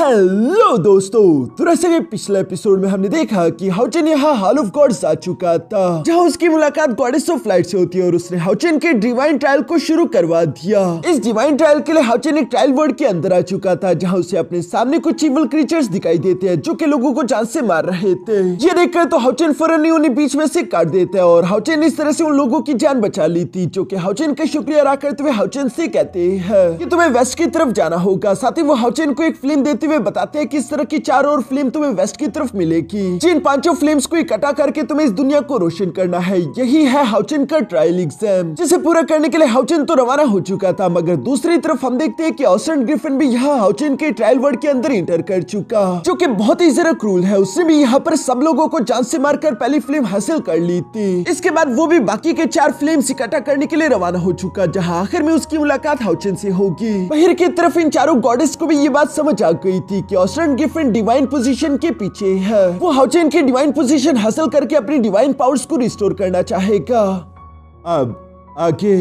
Hello दोस्तों, तो जैसे कि पिछले एपिसोड में हमने देखा कि हाउचेन यहाँ हॉल ऑफ गॉड्स आ चुका था, जहाँ उसकी मुलाकात गॉडेस ऑफ लाइट से होती है और उसने हाउचेन के डिवाइन ट्रायल को शुरू करवा दिया। इस डिवाइन ट्रायल के लिए हाउचेन एक ट्रायल वर्ल्ड के अंदर आ चुका था, जहाँ उसे अपने सामने कुछ इविल क्रीचर्स दिखाई देते हैं जो कि लोगों को जान से मार रहे थे। ये देखकर तो हाउचेन फौरन उन्हें बीच में से काट देता है और हाउचेन इस तरह से उन लोगों की जान बचा ली थी, जो कि हाउचेन का शुक्रिया अदा करते हुए हाउचेन से कहते हैं कि तुम्हें वेस्ट की तरफ जाना होगा। साथ ही वो हाउचेन को एक फिल्म देते हुए बताते हैं कि इस तरह की चारों और फिल्म तुम्हें वेस्ट की तरफ मिलेगी, जिन पांचों फिल्म्स को इकट्ठा करके तुम्हें इस दुनिया को रोशन करना है। यही है हाउचेन का ट्रायल एग्जाम, जिसे पूरा करने के लिए हाउचेन तो रवाना हो चुका था, मगर दूसरी तरफ हम देखते हैं कि ऑस्टन ग्रिफिन भी यहाँ हाउचेन के ट्रायल वर्ल्ड के अंदर इंटर कर चुका, जो कि बहुत ही जरा क्रूल है। उसने भी यहाँ पर सब लोगों को जान से मारकर पहली फिल्म हासिल कर ली थी। इसके बाद वो भी बाकी के 4 फिल्म्स इकट्ठा करने के लिए रवाना हो चुका, जहाँ आखिर में उसकी मुलाकात हाउचेन से होगी। बाहर की तरफ इन चारों गॉडेस को भी ये बात समझ आ गई थी कि ऑस्टन ग्रिफिन डिवाइन पोजीशन के पीछे है। वो हाउचेन की डिवाइन पोजीशन हासिल करके अपनी डिवाइन पावर्स को रिस्टोर करना चाहेगा। अब आगे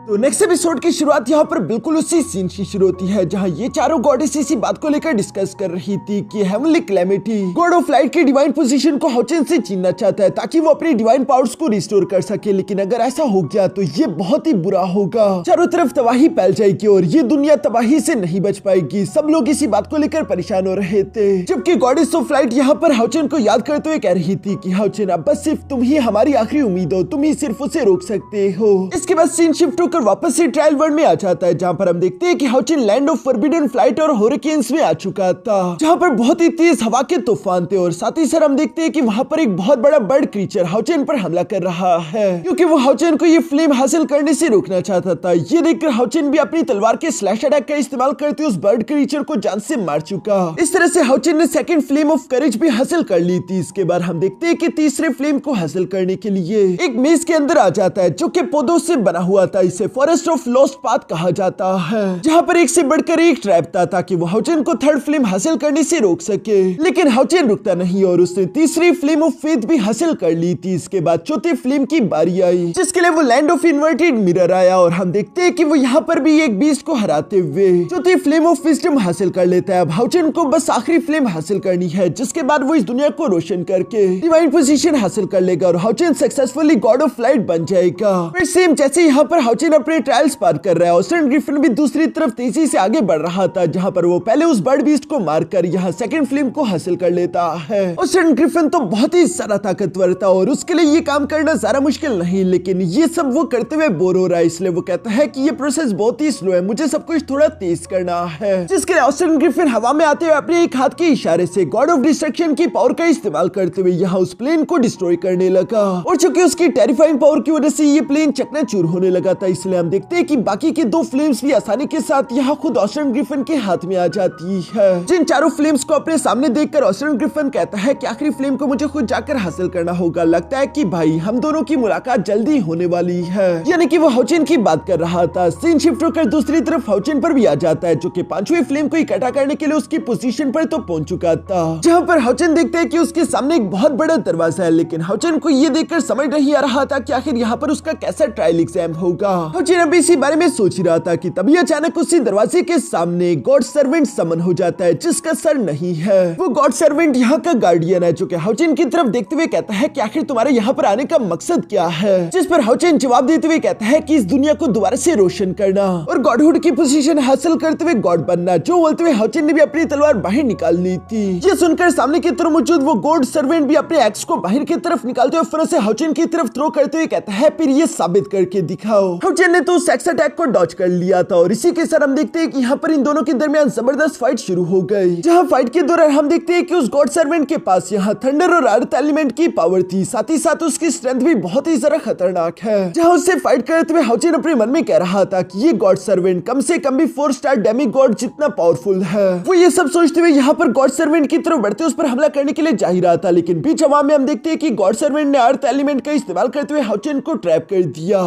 तो नेक्स्ट एपिसोड की शुरुआत यहाँ पर बिल्कुल उसी सीन से शुरू होती है, जहाँ ये चारों गॉडेस इसी बात को लेकर डिस्कस कर रही थी कि heavenly calamity god of light की डिवाइन पोजीशन को हाउचेन से छीनना चाहता है ताकि वो अपनी डिवाइन पावर्स को रिस्टोर कर सके। लेकिन अगर ऐसा हो गया तो ये बहुत ही बुरा होगा, चारों तरफ तबाही फैल जाएगी और ये दुनिया तबाही से नहीं बच पाएगी। सब लोग इसी बात को लेकर परेशान हो रहे थे, जबकि गॉडेस ऑफ लाइट यहाँ पर हाउचेन को याद करते हुए कह रही थी कि हाउचेन अब बस सिर्फ तुम ही हमारी आखिरी उम्मीद हो, तुम ही सिर्फ उसे रोक सकते हो। इसके बाद सीन शिफ्ट होकर वापस से ट्रायल वर्ल्ड में आ जाता है, जहाँ पर हम देखते हैं कि Haochen land of forbidden flight और हरिकेन्स में आ चुका था, जहाँ पर बहुत ही तेज हवा के तूफान थे। और साथ ही साथ हम देखते हैं कि वहाँ पर एक बहुत बड़ा बर्ड क्रीचर हाउचेन पर हमला कर रहा है, क्योंकि वो हाउचेन को ये फ्लेम हासिल करने से रोकना चाहता था। ये देखकर हाउचेन भी अपनी तलवार के स्लैश अटैक का इस्तेमाल करते उस बर्ड क्रीचर को जान से मार चुका। इस तरह से हाउचेन ने सेकंड फ्लेम ऑफ करेज भी हासिल कर ली थी। इसके बाद हम देखते हैं कि तीसरे फ्लेम को हासिल करने के लिए एक मेज के अंदर आ जाता है, जो कि पौधों से बना हुआ था। इसे फॉरेस्ट ऑफ लॉस्ट पाथ कहा जाता है, जहाँ पर एक से बढ़कर एक ट्रैप था ताकि वो हाउचेन को थर्ड फिल्म हासिल करने से रोक सके। लेकिन हाउचेन रुकता नहीं और उसने तीसरी फिल्म ऑफ फेथ भी हासिल कर ली थी। इसके बाद चौथी फिल्म की बारी आई, जिसके लिए वो लैंड ऑफ इन्वर्टेड मिरर आया और हम देखते हैं कि वो यहाँ पर भी एक बीस्ट को हराते हुए चौथी फिल्म ऑफ विजडम हासिल कर लेता है। अब हाउचेन को बस आखिरी फिल्म हासिल करनी है, जिसके बाद वो इस दुनिया को रोशन करके डिवाइन पोजीशन हासिल कर लेगा और Haochen successfully God of light बन जाएगा। फिर सेम जैसे यहाँ पर हाउचेन अपने ट्रायल्स पार कर रहा है, ऑस्टन ग्रिफिन भी दूसरी तरफ तेजी से आगे बढ़ रहा था, जहाँ पर वो पहले उस बर्ड बीस्ट को मारकर यहाँ सेकंड फिल्म को हासिल कर लेता है। ऑस्टन ग्रिफिन तो बहुत ही ज्यादा ताकतवर था और उसके लिए ये काम करना ज्यादा मुश्किल नहीं, लेकिन ये सब वो करते हुए बोर हो रहा है, इसलिए वो कहता है कि ये प्रोसेस बहुत ही स्लो है, मुझे सब कुछ थोड़ा तेज करना है। जिसके लिए ऑस्टन ग्रिफिन हवा में आते हुए अपने एक हाथ के इशारे से गॉड ऑफ डिस्ट्रक्शन की पावर का इस्तेमाल करते हुए यहाँ उस प्लेन को डिस्ट्रॉय करने लगा। और चूंकि उसकी टेरिफाइंग पावर की वजह से ये प्लेन चकनाचूर होने लगा था, इसलिए हम देखते हैं कि बाकी की 2 फिल्म्स भी आसानी के साथ यहाँ खुद ऑस्टन ग्रिफिन के हाथ में आ जाती है। जिन चारों फिल्म्स को अपने सामने देखकर ऑस्टन ग्रिफिन कहता है कि आखिरी फिल्म को मुझे खुद जाकर हासिल करना होगा, लगता है कि भाई हम दोनों की मुलाकात जल्दी होने वाली है। यानी कि वो हाउचेन की बात कर रहा था। सीन शिफ्ट होकर दूसरी तरफ हाउचेन पर भी आ जाता है, जो कि 5वीं फिल्म को इकट्ठा करने के लिए उसकी पोजीशन पर तो पहुंच चुका था, जहाँ पर हाउचेन देखते हैं कि उसके सामने एक बहुत बड़ा दरवाजा है। लेकिन हाउचेन को ये देखकर समझ नहीं आ रहा था कि आखिर यहाँ पर उसका कैसा ट्रायल एग्जाम होगा। हाउचेन अभी इसी बारे में सोच ही रहा था कि तभी अचानक उसी दरवाजे के सामने गॉड सर्वेंट समन हो जाता है, जिसका सर नहीं है। वो गॉड सर्वेंट यहाँ का गार्डियन है, जो कि हाउचेन की तरफ देखते हुए कहता है कि आखिर तुम्हारे यहाँ पर आने का मकसद क्या है। जिस पर हाउचेन जवाब देते हुए कहता है कि इस दुनिया को दोबारा से रोशन करना और गॉडहुड की पोजीशन हासिल करते हुए गॉड बनना। जो बोलते हुए हाउचेन ने भी अपनी तलवार बाहर निकाल ली थी। ये सुनकर सामने की तरफ मौजूद वो गॉड सर्वेंट भी अपने एक्स को बाहर की तरफ निकालते हुए फिर से हाउचेन की तरफ थ्रो करते हुए कहता है, फिर ये साबित करके दिखाओ। हाउचेन ने तो उस एक्स अटैक को डॉज कर लिया था और इसी के साथ हम देखते हैं कि यहाँ पर इन दोनों के दरमियान जबरदस्त फाइट शुरू हो गई, जहाँ फाइट के दौरान हम देखते हैं कि उस गॉड सर्वेंट के पास यहाँ थंडर और अर्थ एलिमेंट की पावर थी, साथ ही साथ उसकी स्ट्रेंथ भी बहुत ही जरा खतरनाक है। जहाँ उससे फाइट करते हुए हाउचेन अपने मन में कह रहा था कि ये गॉड सर्वेंट कम से कम भी 4 स्टार डेमी गॉड जितना पावरफुल है। वो ये सब सोचते हुए यहाँ पर गॉड सर्वेंट की तरफ बढ़ते उस पर हमला करने के लिए जा ही रहा था, लेकिन बीच हवा में हम देखते हैं कि गॉड सर्वेंट ने अर्थ एलिमेंट का इस्तेमाल करते हुए हाउचेन को ट्रैप कर दिया।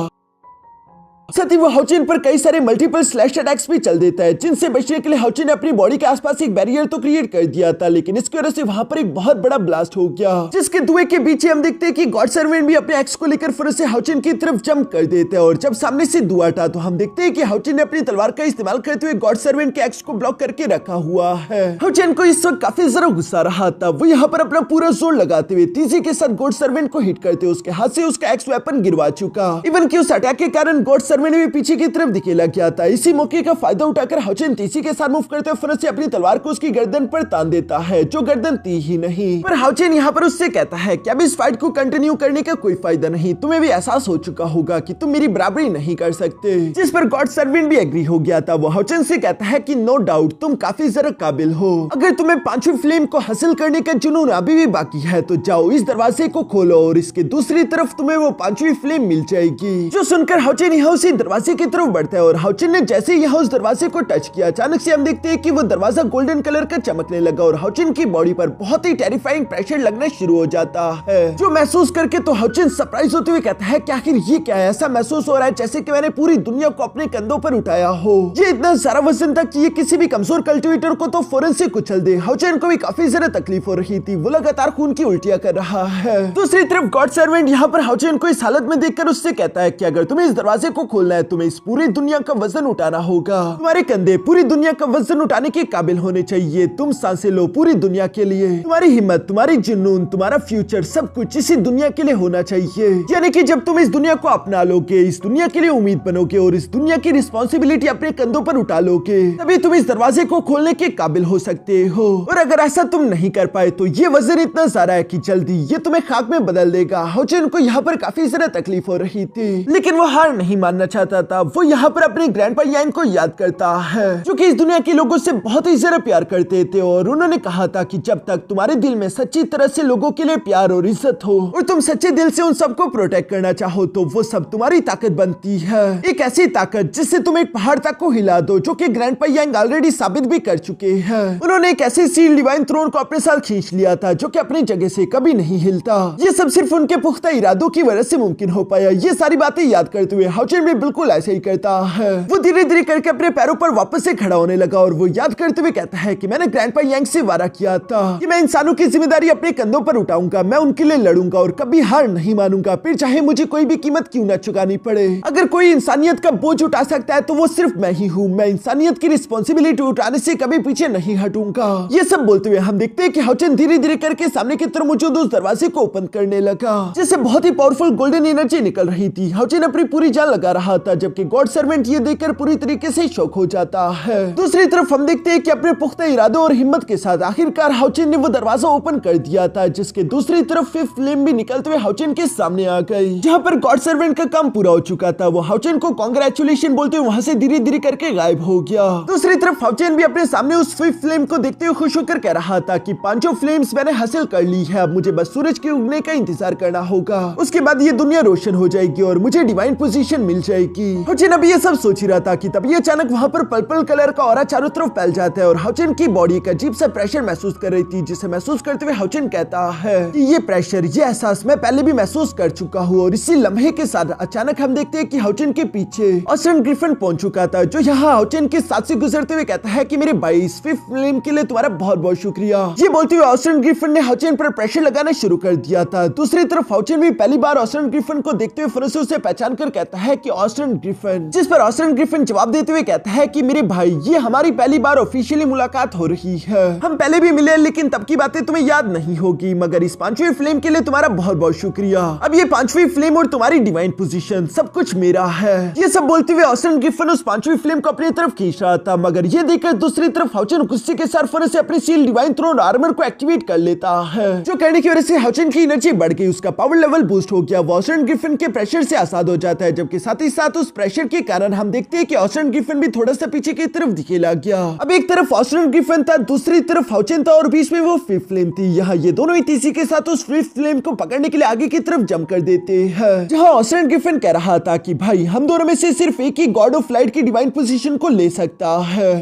साथ ही वो हाउचिन पर कई सारे मल्टीपल स्लैश अटैक्स भी चल देता है, जिनसे बचने के लिए हाउचिन ने अपनी बॉडी के आसपास एक बैरियर तो क्रिएट कर दिया था, लेकिन इसकी वजह से वहां पर एक बहुत बड़ा ब्लास्ट हो गया, जिसके धुएं के बीच हम देखते हैं कि गॉड सर्वेंट भी अपने एक्स को लेकर फिर से हाउचिन की तरफ जंप कर देते हैं। और जब सामने से धुआं था तो हम देखते हैं कि हाउचिन ने अपनी तलवार का इस्तेमाल करते हुए गॉड सर्वेंट के एक्स को ब्लॉक करके रखा हुआ है। हाउचिन को इस वक्त काफी ज्यादा गुस्सा रहा था। वो यहाँ पर अपना पूरा जोर लगाते हुए तेजी के साथ गॉड सर्वेंट को हिट करते उसके हाथ से उसका एक्स वेपन गिरवा चुका। इवन कि उस अटैक के कारण गॉड सर्वेंट भी पीछे की तरफ दिखेला गया था। इसी मौके का फायदा उठाकर हाउचिन तेजी के साथ मूव करते हुए फिर से अपनी तलवार को उसकी गर्दन पर तान देता है, जो गर्दन थी ही नहीं। पर हाउचिन यहाँ पर उससे कहता है कि अब इस फाइट को कंटिन्यू करने का कोई फायदा नहीं, तुम्हें भी एहसास हो चुका होगा कि तुम मेरी बराबरी नहीं कर सकते। जिस पर गॉड सर्वेंट भी एग्री हो गया था। वो हाउचिन से कहता है कि नो डाउट तुम काफी ज्यादा काबिल हो, अगर तुम्हें पांचवी फ्लेम को हासिल करने का जुनून अभी भी बाकी है तो जाओ इस दरवाजे को खोलो और इसके दूसरी तरफ तुम्हें वो पांचवी फ्लेम मिल जाएगी। जो सुनकर हाउचिन यहाँ उसी दरवाजे की तरफ बढ़ता है और हाउचिन ने जैसे यहाँ उस दरवाजे को टच किया, अचानक से हम देखते हैं कि वो दरवाजा गोल्डन कलर का चमकने लगा और हाउचिन की बॉडी पर बहुत ही टेरिफाइंग प्रेशर लगना शुरू हो जाता है। जो महसूस करके तो हाउचिन सरप्राइज होते हुए कहता है कि आखिर ये क्या है, ऐसा महसूस हो रहा है जैसे कि मैंने पूरी दुनिया को अपने कंधों पर उठाया हो। ये इतना सारा वजन था कि ये किसी भी कमजोर कल्टिवेटर को तो फौरन से कुचल दे। हाउचिन को भी काफी ज्यादा तकलीफ हो रही थी, वो लगातार खून की उल्टियां कर रहा है। दूसरी तरफ गॉड सर्वेंट यहाँ पर हाउचिन को इस हालत में देखकर उससे कहता है कि अगर तुम्हें इस दरवाजे को खोलना है तुम्हें इस पूरी दुनिया का वजन उठाना होगा। तुम्हारे कंधे पूरी दुनिया का वजन उठाने के काबिल होने चाहिए। तुम सांसें लो पूरी दुनिया के लिए। तुम्हारी हिम्मत, तुम्हारी जुनून, तुम्हारा फ्यूचर सब कुछ इसी दुनिया के लिए होना चाहिए। यानी कि जब तुम इस दुनिया को अपना लोगे, इस दुनिया के लिए उम्मीद बनोगे और इस दुनिया की रिस्पॉन्सिबिलिटी अपने कंधों पर उठा लोगे, तभी तुम इस दरवाजे को खोलने के काबिल हो सकते हो। और अगर ऐसा तुम नहीं कर पाए तो ये वजन इतना सारा है कि जल्दी ये तुम्हें खाक में बदल देगा। हाउचिन को यहाँ पर काफी ज्यादा तकलीफ हो रही थी, लेकिन वो हार नहीं मानना चाहता था। वो यहाँ पर अपने ग्रैंडपा यांग को याद करता है, जो कि इस दुनिया के लोगों से बहुत ही ज्यादा प्यार करते थे और उन्होंने कहा था कि जब तक तुम्हारे दिल में सच्ची तरह से लोगों के लिए प्यार और इज्जत हो और तुम सच्चे दिल से उन सबको प्रोटेक्ट करना चाहो तो वो सब तुम्हारी ताकत बनती है। एक ऐसी ताकत जिससे तुम एक पहाड़ तक को हिला दो, जो कि ग्रैंडपा यांग ऑलरेडी साबित भी कर चुके हैं। उन्होंने एक ऐसे सील डिवाइन थ्रोन को अपने साथ खींच लिया था जो कि अपनी जगह से कभी नहीं हिलता। ये सब सिर्फ उनके पुख्ता इरादों की वजह से मुमकिन हो पाया। ये सारी बातें याद करते हुए हाउचिन भी बिल्कुल ऐसे ही करता है। वो धीरे धीरे करके अपने पैरों पर वापस से खड़ा होने लगा और वो याद करते हुए कहता है कि मैंने ग्रैंडपा यांग से वादा किया था कि मैं इंसानों की जिम्मेदारी अपने कंधों पर उठाऊंगा, मैं उनके लिए लड़ूंगा और कभी हार नहीं मानूंगा, फिर चाहे मुझे कोई भी कीमत क्यों न चुकानी पड़े। अगर कोई इंसानियत का बोझ उठा सकता है तो वो सिर्फ मैं ही हूँ। मैं इंसानियत की रिस्पॉन्सिबिलिटी उठाने से कभी पीछे नहीं हटूंगा। ये सब बोलते हुए हम देखते हैं कि हाउचिन धीरे धीरे करके सामने की तरफ मौजूद उस दरवाजे को ओपन करने लगा, जिससे बहुत ही पावरफुल गोल्डन एनर्जी निकल रही थी। हाउचिन अपनी पूरी जान लगा रहा था, जबकि गॉड सर्वेंट ये देखकर पूरी तरीके से शॉक हो जाता है। दूसरी तरफ हम देखते हैं कि अपने पुख्ता इरादों और हिम्मत के साथ आखिरकार हाउचिन ने वो दरवाजा ओपन कर दिया था, जिसके दूसरी तरफ फिफ्थ फ्लेम भी निकलते हुए हाउचिन के सामने आ गई। जहाँ पर गॉड सर्वेंट का काम पूरा हो चुका था, वो हाउचिन को कांग्रेचुलेशन बोलते हुए वहां से धीरे धीरे करके गायब हो गया। दूसरी तरफ हाउचिन भी अपने सामने उस फिफ्थ फ्लेम को देखते हुए खुश होकर कह रहा था कि पांचों फ्लेम्स मैंने हासिल कर ली है, अब मुझे बस सूरज के उगने का इंतजार करना होगा। उसके बाद ये दुनिया रोशन हो जाएगी और मुझे डिवाइन पोजीशन मिल जाएगी। हाउचिन अभी ये सब सोच ही रहा था कि तभी अचानक वहां पर पर्पल कलर का ऑरा चारों तरफ फैल जाता है और हाउचिन की बॉडी एक अजीब सा प्रेशर महसूस कर रही थी, जिसे महसूस करते हुए हाउचिन कहता है कि ये प्रेशर, ये एहसास मैं पहले भी महसूस कर चुका हूँ। और इसी लम्हे के साथ अचानक हम देखते हैं कि हाउचिन के पीछे ऑस्टिन ग्रिफिन पहुंच चुका था, जो यहाँ हाउचिन के साथ से गुजरते हुए कहता है कि मेरे भाई इस फिफ्थ फ्लेम के लिए तुम्हारा बहुत बहुत शुक्रिया। ये बोलते हुए ऑस्टिन ग्रिफिन ने हाउचिन पर प्रेशर लगाना शुरू कर दिया था। दूसरी तरफ हाउचिन भी पहली बार ऑस्टिन ग्रिफिन को देखते हुए फिर से उसे पहचान कर कहता है कि ऑस्टिन ग्रिफिन, जिस पर ऑस्टिन ग्रिफिन जवाब देते हुए कहता है कि मेरे भाई ये हमारी पहली बार ऑफिशियली मुलाकात हो रही है। हम पहले भी मिले लेकिन तब की बातें तुम्हें याद नहीं होगी, मगर इस पांचवी फ्लेम के लिए तुम्हारा बहुत बहुत शुक्रिया। अब ये पांचवी फ्लेम और तुम्हारी डिवाइन पोजीशन सब कुछ मेरा है। ये सब बोलते हुए ऑस्टिन ग्रिफिन उस पांचवी फ्लेम को अपनी तरफ खींच रहा था, मगर ये देखकर दूसरी तरफ हाउचिन गुस्से के साथ फिर से अपनी सील डिवाइन थ्रोन आर्मर को एक्टिवेट कर लेता है, जो करने की वजह से हाउचिन की एनर्जी बढ़ गई, उसका पावर लेवल बूस्ट हो गया। वो ऑस्टिन ग्रिफिन के प्रेशर से आजाद हो जाता है, जबकि साथ ही साथ उस प्रेशर के कारण हम देखते हैं कि ऑस्टिन ग्रिफिन भी थोड़ा सा पीछे की तरफ दिखेला गया। अब एक तरफ ऑस्टिन ग्रिफिन था, दूसरी तरफ हाउचिन था और बीच में वो फिफ्थ फ्लेम थी। यहाँ ये दोनों ही तेजी के साथ उस फिफ्थ फ्लेम को पकड़ने के लिए आगे की तरफ जंप कर देते हैं, जहाँ ऑस्टिन ग्रिफिन कह रहा था कि भाई हम दोनों में से सिर्फ एक ही गॉड ऑफ लाइट की डिवाइन पोजीशन को ले सकता है।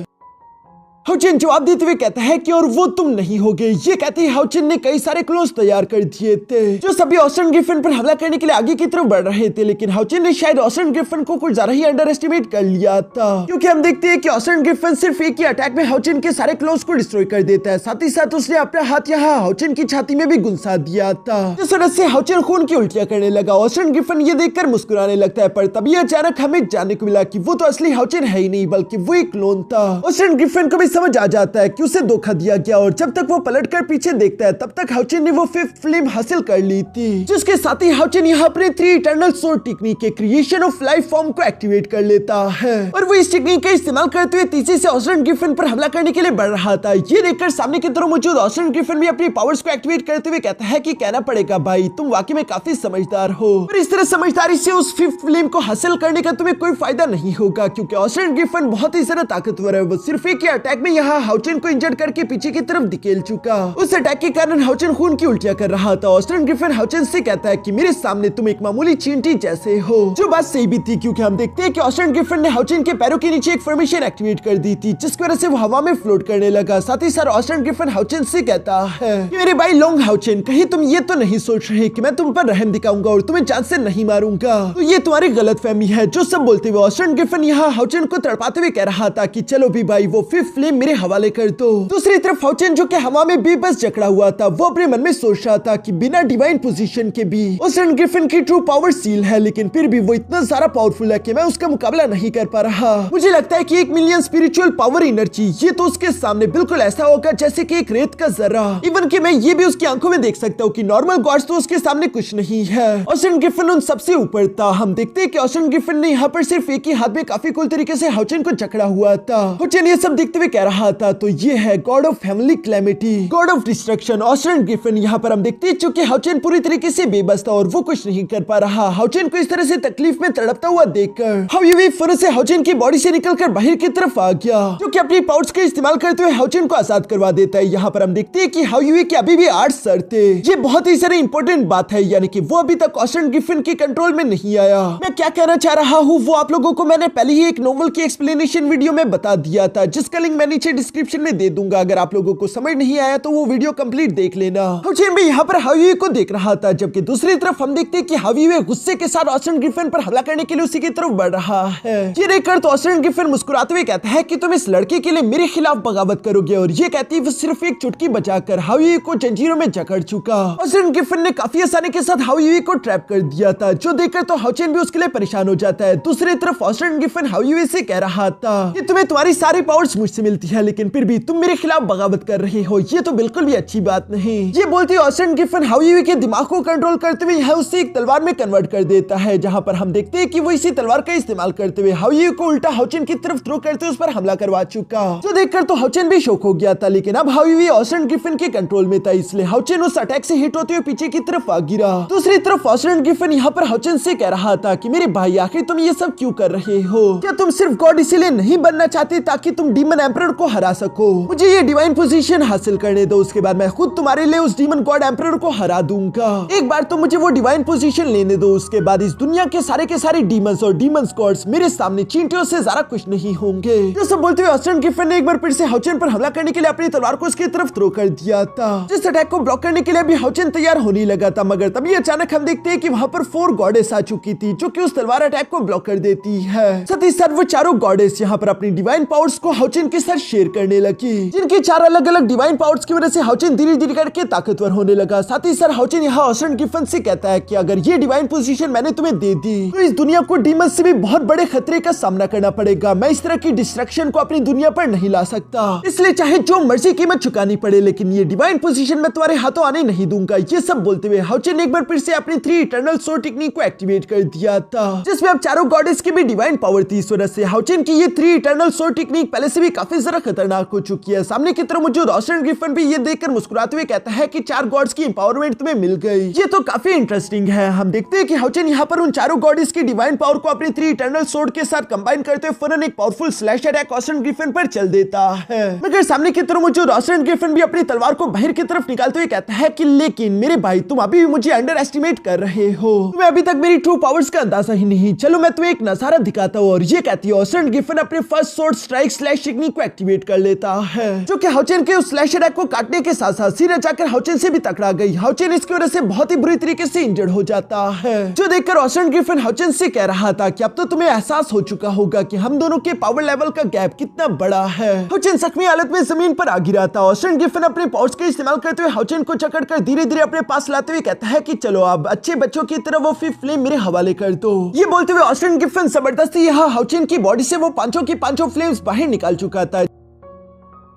हाउचिन जवाब देते हुए कहता है कि और वो तुम नहीं होगे। ये कहते ही हाउचिन ने कई सारे क्लोन्स तैयार कर दिए थे जो सभी ऑस्टन ग्रिफिन पर हमला करने के लिए आगे की तरफ बढ़ रहे थे, लेकिन हाउचिन ने शायद ऑस्टन ग्रिफिन को कुछ ज्यादा ही अंडर एस्टिमेट कर लिया था, क्योंकि हम देखते हैं कि ऑस्टन ग्रिफिन सिर्फ एक ही अटैक में हाउचिन के सारे क्लोन्स को डिस्ट्रॉय कर देता है। साथ ही साथ उसने अपना हाथ यहाँ हाउचिन की छाती में भी गुंसा दिया था, जिस वजह से हाउचिन खून की उल्टियां करने लगा। ऑस्टन ग्रिफिन ये देखकर मुस्कुराने लगता है, पर तभी अचानक हमें जानने को मिला कि वो तो असली हाउचिन है ही नहीं, बल्कि वो एक क्लोन था। ऑस्टन ग्रिफिन को भी समझ आ जाता है कि उसे धोखा दिया गया, और जब तक वो पलटकर पीछे देखता है तब तक हाउचिन ने वो फिफ्थ फ्लेम हासिल कर ली थी, जिसके साथ ही हाउचिन यहाँ अपने 3 इटर्नल सोर्ड टेक्निक के क्रिएशन ऑफ लाइफ फॉर्म को एक्टिवेट कर लेता है, और वो इस टेक्निक का इस्तेमाल करते हुए तेजी से ऑस्टन ग्रिफिन पर हमला करने के लिए बढ़ रहा था। ये देखकर सामने की तरफ मौजूद ऑस्टन ग्रिफिन भी अपनी पावर्स को एक्टिवेट करते हुए कहता है कि कहना पड़ेगा भाई, तुम वाकई में काफी समझदार हो, और इस तरह समझदारी से उस फिफ्थ फ्लेम को हासिल करने का तुम्हें कोई फायदा नहीं होगा, क्योंकि ऑस्टन ग्रिफिन बहुत ही ज्यादा ताकतवर है। वो सिर्फ एक ही अटैक में यहाँ हाउचिन को इंजर्ड करके पीछे की तरफ धकेल चुका। उस अटैक के कारण हाउचिन खून की उल्टियां कर रहा था। ऑस्टन ग्रिफिन हाउचिन से कहता है कि मेरे सामने तुम एक मामूली चींटी जैसे हो, जो बात सही भी थी, क्योंकि हम देखते हैं कि ऑस्टन ग्रिफिन ने हाउचिन के पैरों के नीचे एक फॉर्मेशन एक्टिवेट कर दी थी, जिसकी वजह से वो हवा में फ्लोट करने लगा। साथ ही साथ ऑस्टन ग्रिफिन हाउचिन से कहता है कि मेरे भाई लॉन्ग हाउचिन, कहीं तुम ये तो नहीं सोच रहे कि मैं तुम पर रहम दिखाऊंगा और तुम्हें जान से नहीं मारूंगा? तो ये तुम्हारी गलतफहमी है। जो सब बोलते हुए ऑस्टन ग्रिफिन यहाँ हाउचिन को तड़पाते हुए कह रहा था कि चलो भी भाई, वो फिफ्थ फ्लेम मेरे हवाले कर दो। दूसरी तरफ हाउचिन जो कि हवा में बेबस जकड़ा हुआ था, वो अपने मन में सोच रहा था कि बिना डिवाइन पोजीशन के भी ऑस्टन ग्रिफिन की ट्रू पावर सील है, लेकिन फिर भी वो इतना सारा पावरफुल है कि मैं उसका मुकाबला नहीं कर पा रहा। मुझे लगता है कि 1 मिलियन स्पिरिचुअल पावर एनर्जी, ये तो उसके सामने बिल्कुल ऐसा होगा जैसे कि एक रेत का जर्रा। इवन कि मैं ये भी उसकी आंखों में देख सकता हूँ कि नॉर्मल गॉड्स तो उसके सामने कुछ नहीं है। ऑस्टन ग्रिफिन उन सबसे ऊपर था। हम देखते हैं कि ऑस्टन ग्रिफिन ने यहाँ पर सिर्फ एक ही हाथ में काफी कूल तरीके से हाउचिन को जकड़ा हुआ था। हाउचिन ये सब देखते हुए कह रहा था, तो ये है god of heavenly calamity, god of destruction. Austin Griffin यहाँ पर हम देखते हैं चूंकि हाउचिन पूरी तरीके से बेबस था और वो कुछ नहीं कर पा रहा। हाउचिन को इस तरह से तकलीफ में तड़पता हुआ देखकर हाउयुई फौरन से हाउचिन की बॉडी से निकलकर बाहर की तरफ आ गया, जो कि अपनी पावर्स का इस्तेमाल करते हुए हाउचिन को आजाद करवा देता है। यहाँ पर हम देखते हैं कि हाउयुई के अभी भी 8 सर थे। ये बहुत ही सारी इंपॉर्टेंट बात है, यानी कि वो अभी तक ऑस्टन ग्रिफिन के कंट्रोल में नहीं आया। मैं क्या कहना चाह रहा हूँ वो आप लोगों को मैंने पहले ही एक नोवेल की एक्सप्लेनेशन वीडियो में बता दिया था, जिसका लिंक मैं नीचे डिस्क्रिप्शन में दे दूंगा। अगर आप लोगों को समझ नहीं आया तो वो वीडियो कंप्लीट देख लेना। हाउचिन भी यहाँ पर हाउयुई को देख रहा था, जबकि दूसरी तरफ हम देखते हैं कि हाउयुई गुस्से के साथ ऑस्टन ग्रिफिन पर हमला करने के लिए उसी की तरफ बढ़ रहा है। ये देखकर तो ऑस्टन ग्रिफिन मुस्कुराते हुए कहता है कि तुम इस लड़के के लिए मेरे खिलाफ बगावत करोगे, और ये कहती है वो सिर्फ एक चुटकी बजाकर हाउयुई को जंजीरों में जकड़ चुका। ऑस्टन ग्रिफिन ने काफी आसानी के साथ हाउयुई को ट्रैप कर दिया था, जो देखकर तो हाउचिन भी उसके लिए परेशान हो जाता है। दूसरी तरफ ऑस्टन ग्रिफिन हाउयुई से कह रहा था कि तुम्हें तुम्हारी सारी पावर्स मुझसे मिलती है, लेकिन फिर भी तुम मेरे खिलाफ बगावत कर रहे हो, ये तो बिल्कुल भी अच्छी बात नहीं। ये बोलती ऑस्टन ग्रिफिन हाउयुई के दिमाग को कंट्रोल करते हुए यह उसे एक तलवार में कन्वर्ट कर देता है, जहां पर हम देखते हैं कि वो इसी तलवार का इस्तेमाल करते हुए हाउयुई को उल्टा हाउचिन की तरफ थ्रो करते उस पर हमला करवा चुका, जो देखकर तो हाउचिन भी शॉक हो गया था। लेकिन अब हाउयुई ऑस्टन ग्रिफिन के कंट्रोल में था, इसलिए हाउचिन उस अटैक से हिट होते हुए पीछे की तरफ आ गिरा। दूसरी तरफ ऑस्टन ग्रिफिन यहाँ पर हाउचिन से कह रहा था कि मेरे भाई आखिर तुम ये सब क्यों कर रहे हो? क्या तुम सिर्फ गॉड इसीलिए नहीं बनना चाहते ताकि तुम डीमन एम्परर को हरा सको? मुझे ये डिवाइन पोजीशन हासिल करने दो, उसके बाद मैं खुद तुम्हारे लिए उस डीमन गॉड एम्परर को हरा दूंगा। एक बार तो मुझे वो डिवाइन पोजीशन लेने दो, उसके बाद इस दुनिया के सारे डीमंस और डीमंस गॉड्स मेरे सामने चींटियों से ज्यादा कुछ नहीं होंगे। ये सब बोलते हुए ऑस्टन ग्रिफिन ने एक बार फिर से हाउचिन पर हमला करने के लिए अपनी तलवार को उसकी तरफ थ्रो कर दिया था। जिस अटैक को ब्लॉक करने के लिए भी हाउचिन तैयार होने लगा था, मगर तभी अचानक हम देखते हैं कि वहां पर 4 गॉडेस आ चुकी थी, जो कि उस तलवार अटैक को ब्लॉक कर देती है। साथ ही साथ वो चारों गॉडेस यहाँ पर अपनी डिवाइन पावर्स को हाउचिन के साथ शेयर करने लगी, जिनकी 4 अलग अलग डिवाइन पावर्स की वजह से हाउचिन धीरे धीरे करके ताकतवर होने लगा। साथ ही साथ हाउचिन यहाँ ऑस्टन ग्रिफिन से कहता है कि अगर ये डिवाइन पोजीशन मैंने तुम्हें दे दी तो इस दुनिया को डीमन से भी बहुत बड़े खतरे का सामना करना पड़ेगा। मैं इस तरह की डिस्ट्रक्शन को अपनी दुनिया पर नहीं ला सकता, इसलिए चाहे जो मर्जी कीमत चुकानी पड़े, लेकिन ये डिवाइन पोजीशन मैं तुम्हारे हाथों आने नहीं दूंगा। ये सब बोलते हुए हाउचिन ने एक बार फिर से अपनी 3 इटर्नल सोर्ड टेक्निक को एक्टिवेट कर दिया था, जिसमें अब चारों गॉडेस की भी डिवाइन पावर थी। इस वजह से हाउचिन की ये 3 इटर्नल सोर्ड टेक्निक पहले से भी काफी ज्यादा खतरनाक हो चुकी है। सामने की तरफ मौजूद ऑस्टन ग्रिफिन भी ये देखकर मुस्कुराते हुए कहता है कि 4 गॉड्स की एम्पावरमेंट तुम्हें मिल गई। ये तो काफी इंटरेस्टिंग है। हम देखते हैं कि हाउचिन यहाँ पर उन चारों गॉडेस की डिवाइन पावर को अपनी 3 इटर्नल सोर्ड के साथ कंबाइन करते हुए फौरन एक powerful slash attack Austin Griffin पर चल देता है। मगर सामने की तरफ मौजूद ऑस्टन ग्रिफिन भी अपनी तलवार को बाहर की तरफ निकालते हुए कहता है कि लेकिन मेरे भाई तुम अभी भी मुझे अंडर एस्टिमेट कर रहे हो, तुम्हें अभी तक मेरी ट्रू पावर्स का अंदाजा ही नहीं। चलो मैं तुम्हें एक नजारा दिखाता हूँ। और ये कहती है ऑस्टन ग्रिफिन अपने first sword strike slash technique को एक्टिवेट कर लेता है, जो कि हाउचेन के उस स्लैश अटैक को काटने के साथ साथ सीधा जाकर हाउचेन से भी टकरा गई। हाउचेन इसकी वजह से बहुत ही बुरी तरीके से इंजर्ड हो जाता है, जो देखकर ऑस्टिन ग्रिफिन हाउचेन से कह रहा था कि अब तो तुम्हें एहसास हो चुका होगा कि हम दोनों के पावर लेवल का गैप कितना बड़ा है। हाउचेन जख्मी हालत में जमीन पर आ गिरा था। ऑस्टिन ग्रिफिन अपने पावर्स का इस्तेमाल करते हुए हाउचेन को जकड़कर धीरे धीरे अपने पास लाते हुए कहता है कि चलो अब अच्छे बच्चों की तरह वो फिफ्थ फ्लेम मेरे हवाले कर दो। ये बोलते हुए ऑस्टिन ग्रिफिन जबरदस्ती यहाँ हाउचेन की बॉडी से वो पांचों की पांचों फ्लेम्स बाहर निकाल चुका था,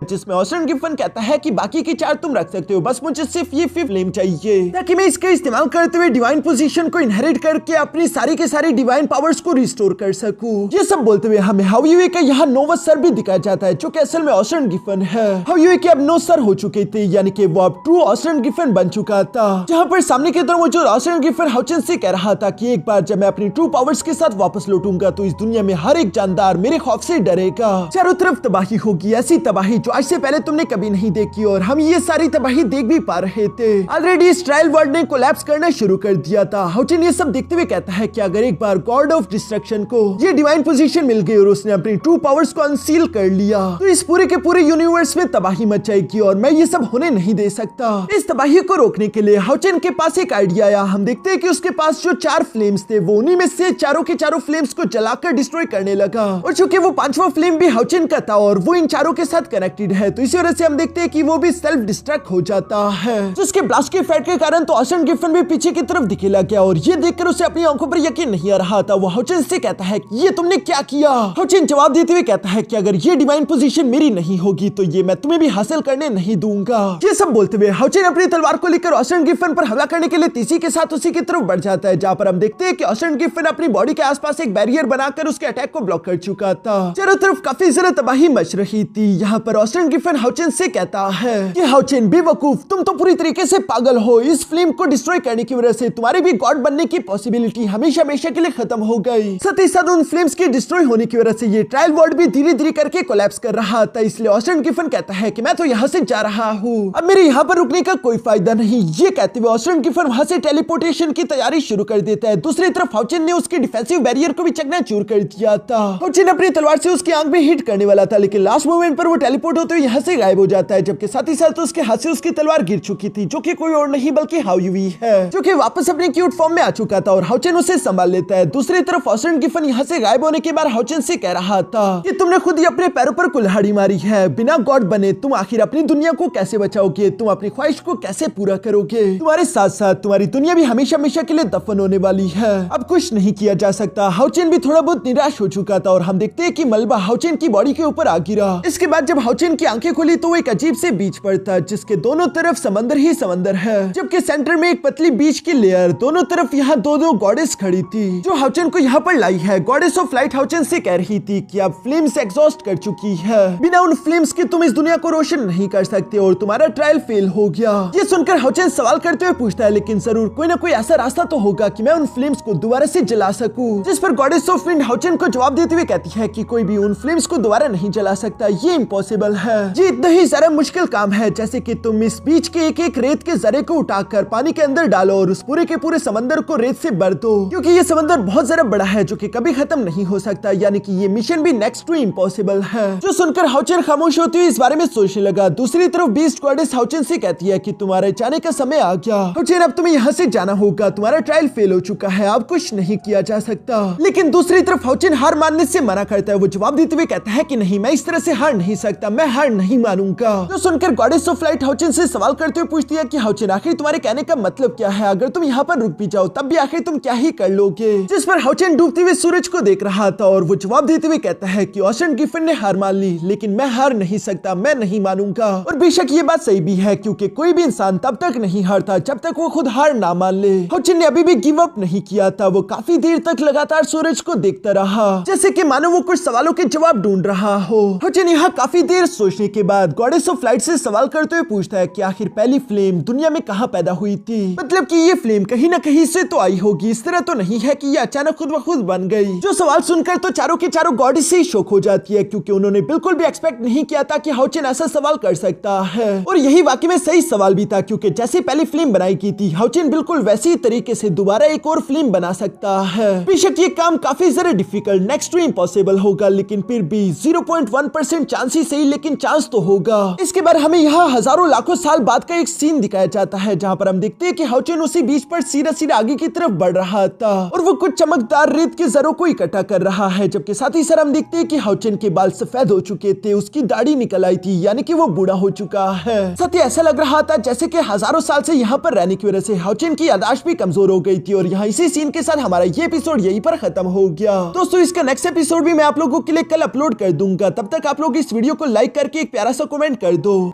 जिसमें ऑस्टिन ग्रिफिन कहता है कि बाकी की 4 तुम रख सकते हो, बस मुझे सिर्फ ये 5th फ्लेम चाहिए ताकि मैं इसका इस्तेमाल करते हुए डिवाइन पोजीशन को इनहेरिट करके अपनी सारी के सारी डिवाइन पावर्स को रिस्टोर कर सकूं। ये सब बोलते हुए हमें हाउ युई का यहाँ नोवा सर भी दिखाया जाता है, जो कि असल में ऑस्टिन ग्रिफिन है। हाउ युई के अब 9 सर हो चुके थे, यानी कि वो अब ट्रू ऑस्टिन ग्रिफिन बन चुका था, जहाँ पर सामने की तरफ मौजूद ऑस्टिन ग्रिफिन हाउचेन से कह रहा था कि एक बार जब मैं अपनी ट्रू पावर्स के साथ वापस लौटूंगा तो इस दुनिया में हर एक जानदार मेरे खौफ से डरेगा। चारों तरफ तबाही होगी, ऐसी तबाही जो आज से पहले तुमने कभी नहीं देखी, और हम ये सारी तबाही देख भी पा रहे थे। ऑलरेडी इस ट्रायल वर्ल्ड ने कोलैप्स करना शुरू कर दिया था। हाउचेन ये सब देखते हुए कहता है कि अगर एक बार गॉड ऑफ डिस्ट्रक्शन को ये डिवाइन पोजीशन मिल गई और उसने अपनी ट्रू पावर्स को अनसील कर लिया तो इस पूरे के पूरे यूनिवर्स में तबाही मच जाएगी, और मैं ये सब होने नहीं दे सकता। इस तबाही को रोकने के लिए हाउचेन के पास एक आइडिया आया। हम देखते हैं कि उसके पास जो 4 फ्लेम्स थे वो उन्हीं में से चारों के चारों फ्लेम्स को जलाकर डिस्ट्रॉय करने लगा, और चूंकि वो 5वां फ्लेम भी हाउचेन का था और वो इन चारों के साथ कनेक्टेड है, तो इसी वजह से हम देखते हैं कि वो भी सेल्फ डिस्ट्रैक्ट हो जाता है, जिसके ब्लास्ट के इफेक्ट के कारण तो ऑस्टिन ग्रिफिन भी पीछे की तरफ दिखे लग गया, और ये देखकर उसे अपनी आंखों पर यकीन नहीं आ रहा था। वो हाउचेन से कहता है कि ये तुमने क्या किया। हाउचेन जवाब देते हुए कहता है कि अगर ये डिवाइन पोजीशन मेरी नहीं होगी तो ये मैं तुम्हें भी हासिल करने नहीं दूंगा। ये सब बोलते हुए हाउचेन अपनी तलवार को लेकर ऑस्टिन ग्रिफिन पर हमला करने के लिए तेजी के साथ उसी की तरफ बढ़ जाता है, जहाँ पर हम देखते हैं कि ऑस्टिन ग्रिफिन अपनी बॉडी के आसपास एक बैरियर बनाकर उसके अटैक को ब्लॉक कर चुका था। चारों तरफ काफी ज्यादा तबाही मच रही थी। यहाँ पर ऑस्टिन ग्रिफिन हाउचेन से कहता है कि हाउचेन बेवकूफ, तुम तो पूरी तरीके से पागल हो। इस फ्लेम को डिस्ट्रॉय करने की वजह से तुम्हारे भी गॉड बनने की पॉसिबिलिटी हमेशा हमेशा के लिए खत्म हो गई। साथ ही साथ उन फ्लेम्स के डिस्ट्रॉय होने की वजह से ये ट्रायल वर्ल्ड भी धीरे धीरे करके कोलैप्स कर रहा था। इसलिए ऑस्टिन ग्रिफिन कहता है कि मैं तो यहाँ से जा रहा हूँ, अब मेरे यहाँ पर रुकने का कोई फायदा नहीं। ये कहते हुए ऑस्टिन ग्रिफिन वहां से टेलीपोर्टेशन की तैयारी शुरू कर देता है। दूसरी तरफ हाउचेन ने उसके डिफेंसिव बैरियर को भी चकनाचूर कर दिया था। हाउचेन अपनी तलवार से उसकी आंख में हिट करने वाला था, लेकिन लास्ट मोमेंट पर वो टेलीपोर्ट होते हुए यहाँ से गायब हो जाता है, जबकि साथ ही साथ तो उसके हाथ से उसकी तलवार गिर चुकी थी, जो कि कोई और नहीं बल्कि हाउ युई है, जो कि वापस अपने क्यूट फॉर्म में आ चुका था, और हाउचेन उसे संभाल लेता है। दूसरी तरफ ऑस्टिन ग्रिफिन यहाँ से गायब होने के बाद हाउचेन से कह रहा था कि तुमने खुद ही अपने पैरों पर कुल्हाड़ी मारी है। बिना गॉड बने तुम आखिर अपनी दुनिया को कैसे बचाओगे? तुम अपनी ख्वाहिश को कैसे पूरा करोगे? तुम्हारे साथ साथ तुम्हारी दुनिया भी हमेशा हमेशा के लिए दफन होने वाली है। अब कुछ नहीं किया जा सकता। हाउचेन भी थोड़ा बहुत निराश हो चुका था, और हम देखते हैं कि मलबा हाउचेन की बॉडी के ऊपर आ गिरा। इसके बाद जब हाउचेन की आंखें खुली तो वो एक अजीब से बीच पर था, जिसके दोनों तरफ समंदर ही समंदर है, जबकि सेंटर में एक पतली बीच की लेयर। दोनों तरफ यहाँ दो गॉडेस खड़ी थी, जो हाउचेन को यहाँ पर लाई है। गॉडेस ऑफ लाइट हाउचेन से कह रही थी कि अब फ्लेम्स एग्जॉस्ट कर चुकी है, बिना उन फ्लेम्स के तुम इस दुनिया को रोशन नहीं कर सकते और तुम्हारा ट्रायल फेल हो गया। ये सुनकर हाउचेन सवाल करते हुए पूछता है, लेकिन जरूर कोई ना कोई ऐसा रास्ता तो होगा कि मैं उन फ्लेम्स को दोबारा से जला सकूं। जिस पर गॉडेस ऑफ विंड हाउचेन को जवाब देते हुए कहती है कि कोई भी उन फ्लेम्स को दोबारा नहीं जला सकता, ये इम्पॉसिबल है। ये इतना ही सारा मुश्किल काम है जैसे कि तुम इस बीच के एक एक रेत के जरे को उठाकर पानी के अंदर डालो और उस पूरे के पूरे समंदर को रेत से भर दो, क्योंकि ये समंदर बहुत ज्यादा बड़ा है जो कि कभी खत्म नहीं हो सकता, यानी कि ये मिशन भी नेक्स्ट टू इम्पॉसिबल है। जो सुनकर हाउचेन खामोश होती हुई इस बारे में सोचने लगा। दूसरी तरफ बीस्ट गॉडेस हाउचेन से कहती है कि तुम्हारे जाने का समय आ गया। हाउचेन, अब तुम्हें यहाँ से जाना होगा, तुम्हारा ट्रायल फेल हो चुका है, अब कुछ नहीं किया जा सकता। लेकिन दूसरी तरफ हाउचेन हार मानने से मना करता है। वो जवाब देते हुए कहता है कि नहीं, मैं इस तरह से हार नहीं सकता, मैं हार नहीं मानूंगा। जो सुनकर गॉडेस ऑफ लाइट हाउचेन से सवाल करते हुए पूछती है कि हाउचेन, आखिर तुम्हारे कहने का मतलब क्या है? अगर तुम यहाँ पर रुक भी जाओ तब भी आखिर तुम क्या ही कर लोगे? जिस पर हाउचेन डूबते हुए सूरज को देख रहा था और वो जवाब देते हुए कहता है कि ऑस्टिन ग्रिफिन ने हार मान ली, लेकिन मैं हार नहीं सकता, मैं नहीं मानूंगा। और बेशक ये बात सही भी है, क्योंकि कोई भी इंसान तब तक नहीं हारता जब तक वो खुद हार ना मान ले। हाउचेन ने अभी भी गिव अप नहीं किया था। वो काफी देर तक लगातार सूरज को देखता रहा, जैसे कि मानो वो कुछ सवालों के जवाब ढूंढ रहा हो। हाउचेन यहाँ काफी देर सोचने के बाद गॉडेस ऑफ लाइट से सवाल करते हुए पूछता है कि आखिर पहली फ्लेम दुनिया में कहाँ पैदा हुई थी। मतलब कि ये फ्लेम कहीं ना कहीं से तो आई होगी, इस तरह तो नहीं है कि ये अचानक खुद ब खुद बन गई। जो सवाल सुनकर तो चारों के चारों गॉडेस से शौक हो जाती है, क्योंकि उन्होंने बिल्कुल भी एक्सपेक्ट नहीं किया था कि हाउचेन ऐसा सवाल कर सकता है। और यही वाकई में सही सवाल भी था, क्योंकि जैसे पहली फिल्म बनाई की थी हाउचेन बिल्कुल वैसे ही तरीके से दोबारा एक और फिल्म बना सकता है। बेशक ये काम काफी ज्यादा डिफिकल्ट, नेक्स्ट टू इम्पॉसिबल होगा, लेकिन फिर भी 0.1% चांस ही सही, लेकिन चांस तो होगा। इसके बाद हमें यहाँ हजारों लाखों साल बाद का एक सीन दिखाया जाता है, जहाँ पर हम देखते हैं कि हाउचेन उसी बीच पर सीधा सीधा आगे की तरफ बढ़ रहा था और वो कुछ चमकदार रेत के जरों को इकट्ठा कर रहा है। जबकि साथ ही साथ हम देखते हैं कि हाउचेन के बाल सफेद हो चुके थे, उसकी दाढ़ी निकल आई थी, यानी कि वो बूढ़ा हो चुका है। साथ ही ऐसा लग रहा था जैसे कि हजारों साल से यहाँ पर रहने की वजह से हाउचेन की याददाश्त भी कमजोर हो गई थी। और यहाँ इसी सीन के साथ हमारा ये एपिसोड यहीं पर खत्म हो गया। दोस्तों इसका नेक्स्ट एपिसोड भी मैं आप लोगों के लिए कल अपलोड कर दूंगा। तब तक आप लोग इस वीडियो को लाइक करके एक प्यारा सा कमेंट कर दो।